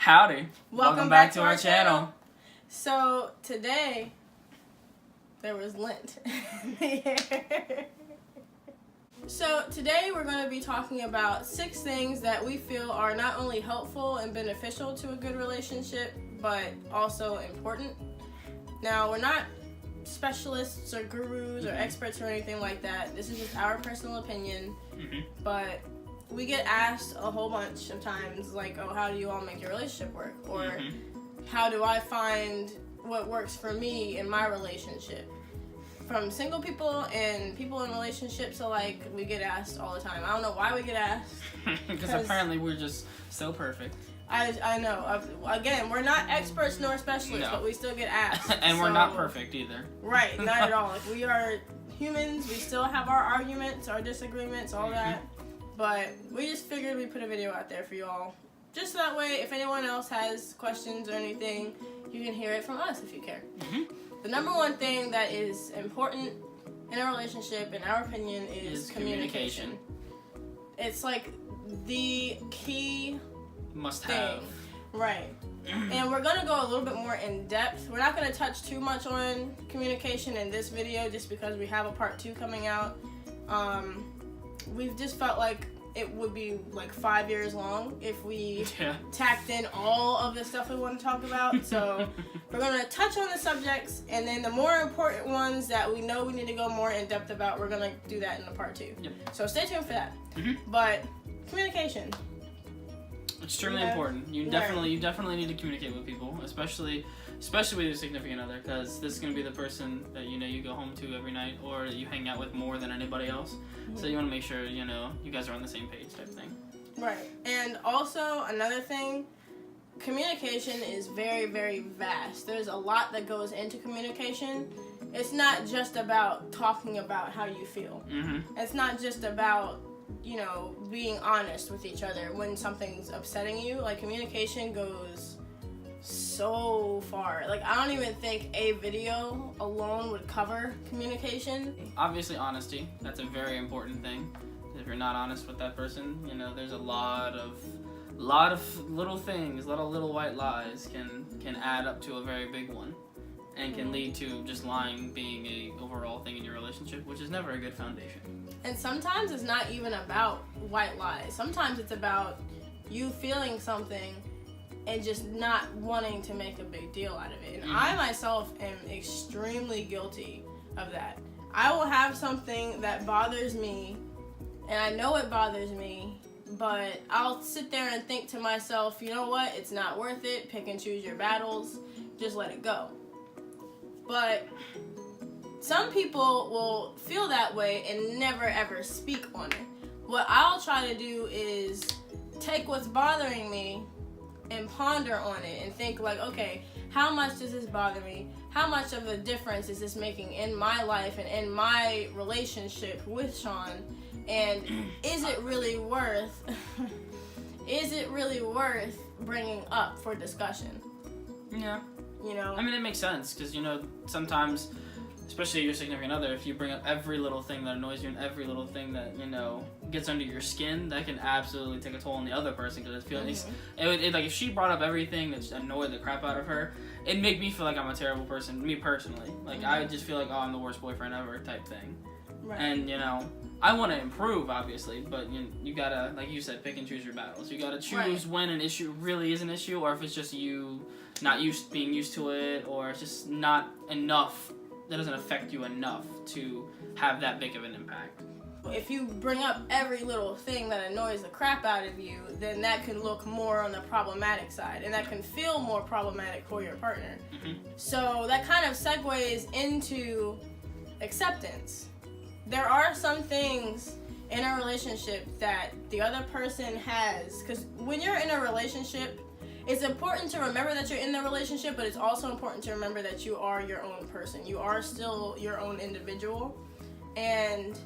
Howdy. Welcome back to our channel. So today, there was lint. So today we're going to be talking about 6 things that we feel are not only helpful and beneficial to a good relationship, but also important. Now, we're not specialists or gurus or experts or anything like that. This is just our personal opinion. But we get asked a whole bunch of times, like, oh, how do you all make your relationship work? Or how do I find what works for me in my relationship? From single people and people in relationships alike, we get asked all the time. I don't know why we get asked. Because apparently we're just so perfect. I know. Again, we're not experts nor specialists, but we still get asked. And we're not perfect either. Right, not at all. Like, we are humans. We still have our arguments, our disagreements, all that. But we just figured we'd put a video out there for you all. Just so that way, if anyone else has questions or anything, you can hear it from us if you care. The number one thing that is important in a relationship, in our opinion, is communication. It's like the key must-have. Right. And we're going to go a little bit more in depth. We're not going to touch too much on communication in this video just because we have a part 2 coming out. We've just felt like it would be like 5 years long if we tacked in all of the stuff we want to talk about. So we're going to touch on the subjects, and then the more important ones that we know we need to go more in depth about, we're going to do that in the part 2. So stay tuned for that. But communication. Extremely important. You definitely need to communicate with people, especially with your significant other, because this is going to be the person that you go home to every night, or that you hang out with more than anybody else. So you want to make sure you guys are on the same page, type thing. Right. And also another thing, communication is very, very vast. There's a lot that goes into communication. It's not just about talking about how you feel. It's not just about being honest with each other when something's upsetting you. Like, communication goes so far. Like, I don't even think a video alone would cover communication. Obviously, honesty. That's a very important thing. If you're not honest with that person, there's a lot of little things, little white lies can add up to a very big one, and can lead to just lying being a overall thing in your relationship, which is never a good foundation. And sometimes it's not even about white lies. Sometimes it's about you feeling something and just not wanting to make a big deal out of it. And I myself am extremely guilty of that. I will have something that bothers me, and I know it bothers me, but I'll sit there and think to myself, you know what, it's not worth it, pick and choose your battles, just let it go. But some people will feel that way and never ever speak on it. What I'll try to do is take what's bothering me and ponder on it and think, like, okay, how much does this bother me? How much of a difference is this making in my life and in my relationship with Sean? And is it really worth bringing up for discussion? Yeah. I mean, it makes sense, because sometimes, especially your significant other, if you bring up every little thing that annoys you and every little thing that gets under your skin, that can absolutely take a toll on the other person, because like, if she brought up everything that annoyed the crap out of her, it'd make me feel like I'm a terrible person, me personally. Like, I would just feel like, oh, I'm the worst boyfriend ever type thing. Right. And I want to improve, obviously, but you gotta, like you said, pick and choose your battles. You gotta choose when an issue really is an issue, or if it's just you not being used to it, or it's just not enough. That doesn't affect you enough to have that big of an impact. If you bring up every little thing that annoys the crap out of you, then that can look more on the problematic side, and that can feel more problematic for your partner. So that kind of segues into acceptance. There are some things in a relationship that the other person has, because when you're in a relationship, it's important to remember that you're in the relationship, but it's also important to remember that you are your own person. You are still your own individual, and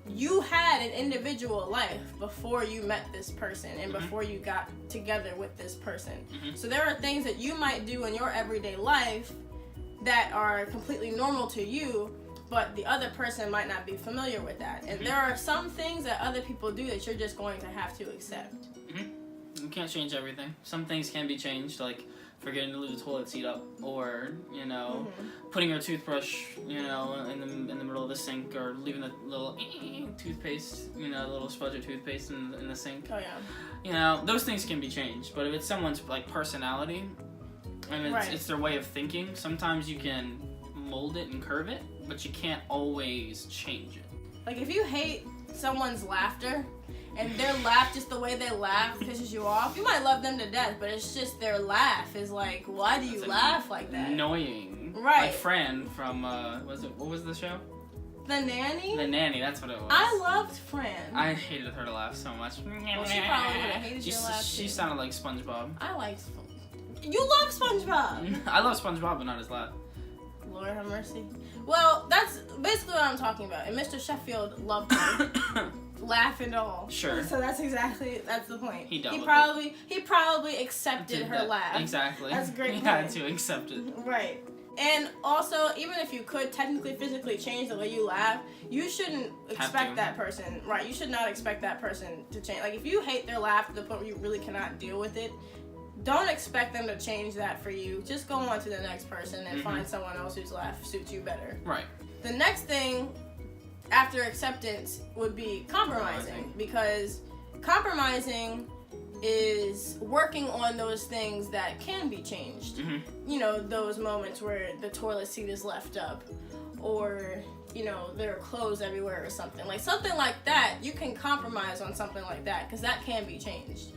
you had an individual life before you met this person and before you got together with this person. So there are things that you might do in your everyday life that are completely normal to you, but the other person might not be familiar with that. And there are some things that other people do that you're just going to have to accept. You can't change everything. Some things can be changed, like forgetting to leave the toilet seat up, or putting your toothbrush, in the middle of the sink, or leaving the little toothpaste, little spudge of toothpaste in the sink. Oh yeah. Those things can be changed. But if it's someone's like personality, and it's their way of thinking, sometimes you can mold it and curve it, but you can't always change it. Like if you hate someone's laughter, and their laugh, just the way they laugh, pisses you off, you might love them to death, but it's just their laugh is like, why do you laugh like that? Annoying. Right. Like Fran from, what was the show? The Nanny? The Nanny, that's what it was. I loved Fran. I hated her to laugh so much. Well, she probably would have hated your laugh She too. sounded like SpongeBob. I liked You love SpongeBob! I love SpongeBob, but not his laugh. Lord have mercy. Well, that's basically what I'm talking about. And Mr. Sheffield loved her. Laugh and all. Sure. So that's the point. He probably accepted her laugh. Exactly. That's a great He point. had to accept it. Right. And also, even if you could technically physically change the way you laugh, you shouldn't expect that person. Right. You should not expect that person to change. Like if you hate their laugh to the point where you really cannot deal with it, don't expect them to change that for you. Just go on to the next person and find someone else whose laugh suits you better. Right. The next thing after acceptance would be compromising, because compromising is working on those things that can be changed. Those moments where the toilet seat is left up, or there are clothes everywhere or something like that. You can compromise on something like that because that can be changed.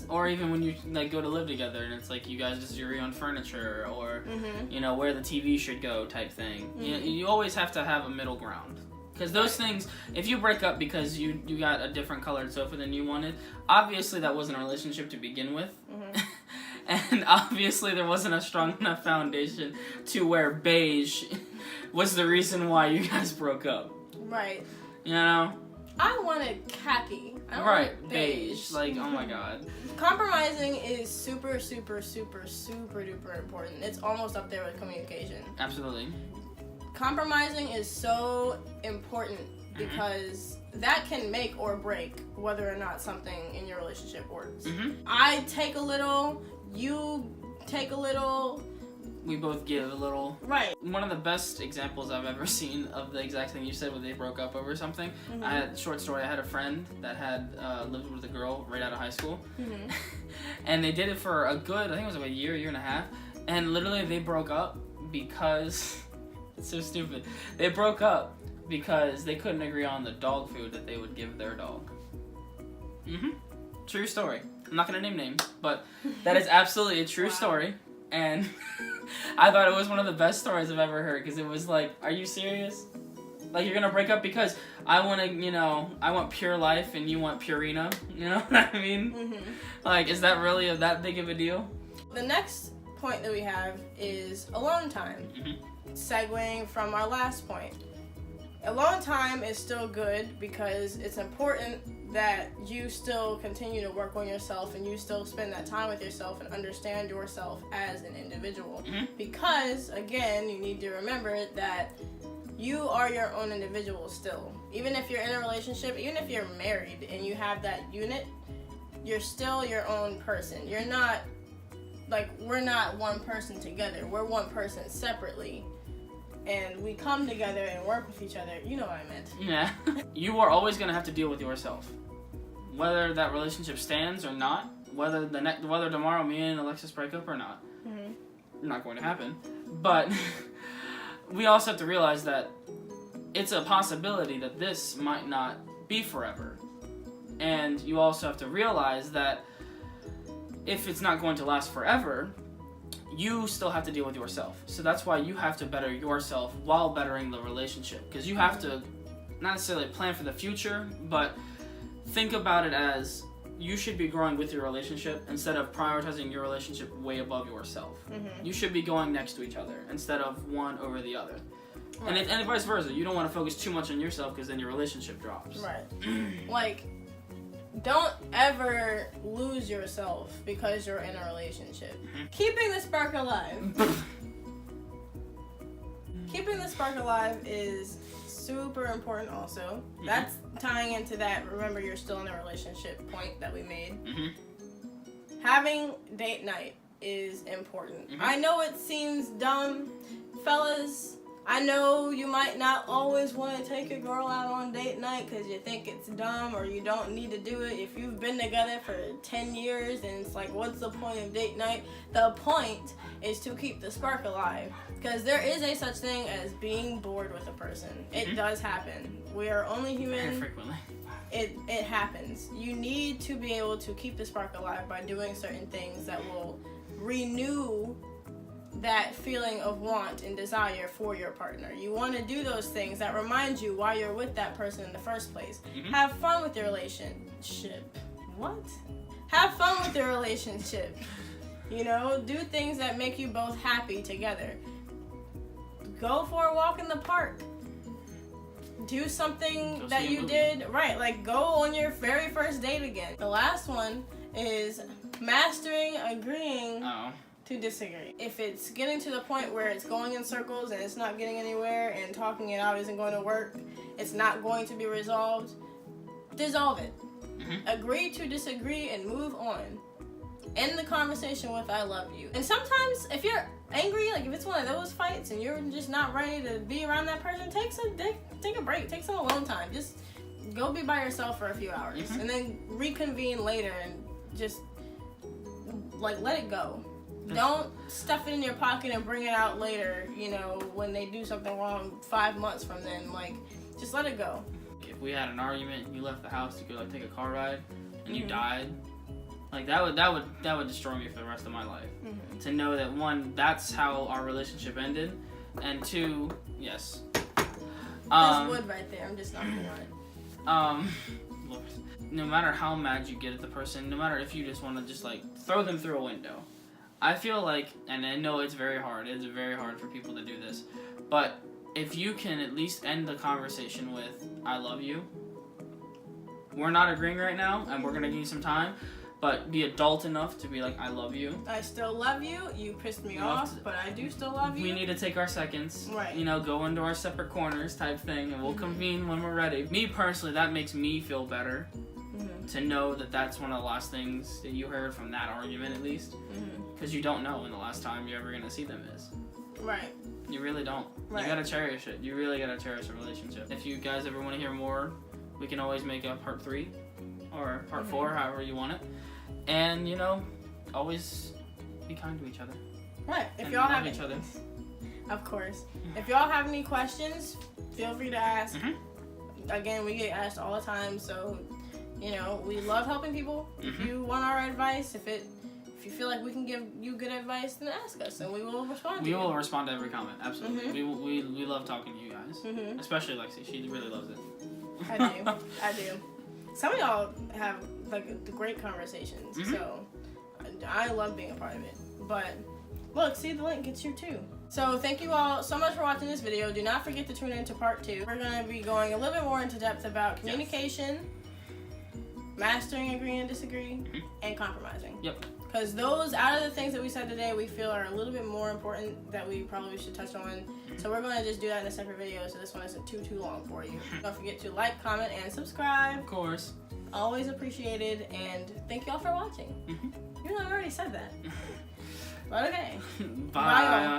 Or even when you like go to live together and it's like you guys disagree on furniture, or where the TV should go type thing. You always have to have a middle ground. Because those things, if you break up because you got a different colored sofa than you wanted, obviously that wasn't a relationship to begin with. And obviously there wasn't a strong enough foundation to where beige was the reason why you guys broke up. Right. I wanted khaki. Beige. Like, oh my god. Compromising is super, super, super, super duper important. It's almost up there with communication. Absolutely. Compromising is so important because that can make or break whether or not something in your relationship works. I take a little, you take a little. We both give a little. Right. One of the best examples I've ever seen of the exact thing you said when they broke up over something. I had I had a friend that had lived with a girl right out of high school. And they did it for a good, I think it was like a year and a half. And literally they broke up because... It's so stupid. They broke up because they couldn't agree on the dog food that they would give their dog. True story. I'm not gonna name names, but that is absolutely a true story. And I thought it was one of the best stories I've ever heard, because it was like, are you serious? Like, you're gonna break up because I want to, I want pure life and you want Purina? You know what I mean? Like, is that really that big of a deal? The next point that we have is alone time. Segueing from our last point. Alone time is still good because it's important that you still continue to work on yourself and you still spend that time with yourself and understand yourself as an individual. Because, again, you need to remember that you are your own individual still. Even if you're in a relationship, even if you're married and you have that unit, you're still your own person. You're not, like, we're not one person together. We're one person separately. And we come together and work with each other. You know what I meant. Yeah. You are always going to have to deal with yourself. Whether that relationship stands or not, whether tomorrow me and Alexis break up or not. Not going to happen. But we also have to realize that it's a possibility that this might not be forever. And you also have to realize that if it's not going to last forever, you still have to deal with yourself. So that's why you have to better yourself while bettering the relationship. Because you have to not necessarily plan for the future, but think about it as you should be growing with your relationship instead of prioritizing your relationship way above yourself. You should be going next to each other instead of one over the other. Right. And vice versa. You don't want to focus too much on yourself because then your relationship drops. Right. Like, don't ever lose yourself because you're in a relationship. Keeping the spark alive. Keeping the spark alive is super important also. That's tying into that, remember you're still in a relationship point that we made. having date night is important. I know it seems dumb, fellas. I know you might not always want to take your girl out on date night because you think it's dumb or you don't need to do it. If you've been together for 10 years and it's like, what's the point of date night? The point is to keep the spark alive, because there is a such thing as being bored with a person. It does happen. We are only human. Very frequently. It happens. You need to be able to keep the spark alive by doing certain things that will renew that feeling of want and desire for your partner. You want to do those things that remind you why you're with that person in the first place. Have fun with your relationship. What? Have fun with your relationship. You know, do things that make you both happy together. Go for a walk in the park. Do something that you did right, like go on your very first date again. The last one is mastering agreeing to disagree. If it's getting to the point where it's going in circles and it's not getting anywhere and talking it out isn't going to work, it's not going to be resolved, dissolve it. Agree to disagree and move on. End the conversation with I love you. And sometimes if you're angry, like if it's one of those fights and you're just not ready to be around that person, take a break, take some alone time. Just go be by yourself for a few hours and then reconvene later and just like let it go. Don't stuff it in your pocket and bring it out later, you know, when they do something wrong 5 months from then. Like, just let it go. If we had an argument, you left the house to go like take a car ride, and you died, like that would destroy me for the rest of my life. To know that, one, that's how our relationship ended, and two, yes. There's wood right there. I'm just knocking on it. Look, no matter how mad you get at the person, no matter if you just want to just like throw them through a window, I feel like, and I know it's very hard. It's very hard for people to do this, but if you can at least end the conversation with "I love you," we're not agreeing right now, and we're gonna give you some time. But be adult enough to be like, I love you. I still love you. You pissed me off, but I do still love you. We need to take our seconds. Right. You know, go into our separate corners type thing, and we'll convene when we're ready. Me personally, that makes me feel better to know that that's one of the last things that you heard from that argument, at least. Because you don't know when the last time you're ever going to see them is. Right. You really don't. Right. You got to cherish it. You really got to cherish a relationship. If you guys ever want to hear more, we can always make a part 3 or part 4, however you want it. And, you know, always be kind to each other. Right. If and y'all love have each other. Of course. If y'all have any questions, feel free to ask. Again, we get asked all the time, so, you know, we love helping people. If you want our advice, if you feel like we can give you good advice, then ask us, and we will respond to you. We will respond to every comment, absolutely. We love talking to you guys. Especially Lexi. She really loves it. I do. Some of y'all have like great conversations, so I love being a part of it. But look, see, the link gets you too. So thank you all so much for watching this video. Do not forget to tune in to part 2. We're going to be going a little bit more into depth about communication, mastering agreeing and disagree, and compromising. Yep. Because those, out of the things that we said today, we feel are a little bit more important that we probably should touch on. So we're going to just do that in a separate video, so this one isn't too long for you. Don't forget to like, comment, and subscribe. Of course. Always appreciated, and thank y'all for watching. You know, I already said that. But okay. Bye. Bye y'all.